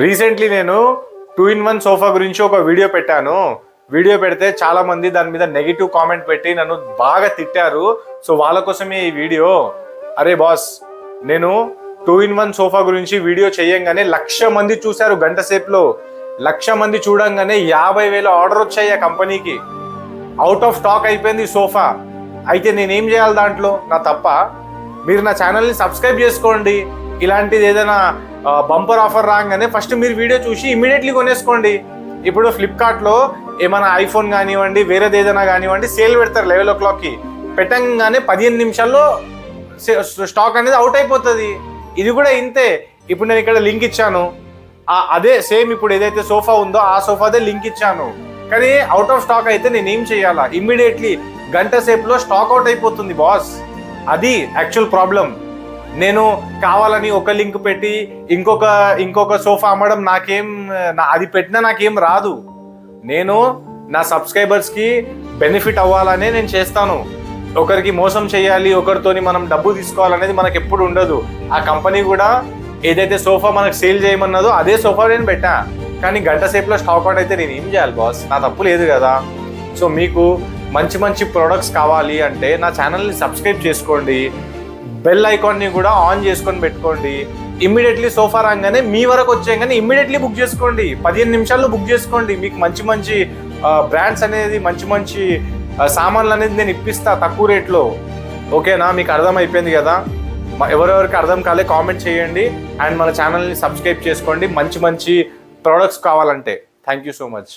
Recently నేను 2-in-1 sofa గురించి ఒక వీడియో పెట్టాను. వీడియో పెడితే చాలా మంది దాని మీద నెగిటివ్ కామెంట్ పెట్టి నన్ను బాగా తిట్టారు. సో వాళ్ళ కోసమే ఈ వీడియో. అరే బాస్, నేను 2-in-1 సోఫా గురించి వీడియో చేయంగానే 1,00,000 మంది చూశారు. గంట సేపులో 1,00,000 మంది చూడంగానే 50,000 ఆర్డర్ వచ్చాయి ఆ కంపెనీకి. అవుట్ ఆఫ్ స్టాక్ అయిపోయింది సోఫా. అయితే నేనేం చేయాలి? దాంట్లో నా తప్ప? మీరు నా ఛానల్ని సబ్స్క్రైబ్ చేసుకోండి. ఇలాంటిది ఏదైనా బంపర్ ఆఫర్ రాగానే ఫస్ట్ మీరు వీడియో చూసి ఇమీడియట్లీ కొనేసుకోండి. ఇప్పుడు ఫ్లిప్కార్ట్లో ఏమైనా ఐఫోన్ కానివ్వండి, వేరేది ఏదైనా కానివ్వండి, సేల్ పెడతారు 11 o'clockకి. పెట్టంగానే 15 నిమిషాల్లో స్టాక్ అనేది అవుట్ అయిపోతుంది. ఇది కూడా ఇంతే. ఇప్పుడు నేను ఇక్కడ లింక్ ఇచ్చాను, అదే సేమ్ ఇప్పుడు ఏదైతే సోఫా ఉందో ఆ సోఫాదే లింక్ ఇచ్చాను. కానీ అవుట్ ఆఫ్ స్టాక్ అయితే నేను ఏం చేయాలా? ఇమ్మీడియట్లీ గంట సేపులో స్టాక్ అవుట్ అయిపోతుంది బాస్. అది యాక్చువల్ ప్రాబ్లం. నేను కావాలని ఒక లింక్ పెట్టి ఇంకొక సోఫా అమ్మడం అది పెట్టినా నాకేం రాదు. నేను నా సబ్స్క్రైబర్స్కి బెనిఫిట్ అవ్వాలనే నేను చేస్తాను. ఒకరికి మోసం చేయాలి, ఒకరితోని మనం డబ్బు తీసుకోవాలనేది మనకు ఎప్పుడు ఉండదు. ఆ కంపెనీ కూడా ఏదైతే సోఫా మనకు సేల్ చేయమన్నదో అదే సోఫా నేను పెట్టా. కానీ గంట సేపులో స్టాక్ అవుట్ అయితే నేను ఏం చేయాలి బాస్? నా తప్పు లేదు కదా. సో మీకు మంచి మంచి ప్రోడక్ట్స్ కావాలి అంటే నా ఛానల్ని సబ్స్క్రైబ్ చేసుకోండి. బెల్ ఐకాన్ని కూడా ఆన్ చేసుకొని పెట్టుకోండి. ఇమ్మీడియట్లీ సోఫా రాగానే మీ వరకు వచ్చేయగానే ఇమ్మీడియట్లీ బుక్ చేసుకోండి. 15 నిమిషాల్లో బుక్ చేసుకోండి. మీకు మంచి మంచి బ్రాండ్స్ అనేది, మంచి మంచి సామాన్లు అనేది నేను ఇప్పిస్తా తక్కువ రేట్లో. ఓకేనా? మీకు అర్థం అయిపోయింది కదా? ఎవరెవరికి అర్థం కాలే కామెంట్ చేయండి. అండ్ మన ఛానల్ని సబ్స్క్రైబ్ చేసుకోండి మంచి మంచి ప్రోడక్ట్స్ కావాలంటే. Thank you so much.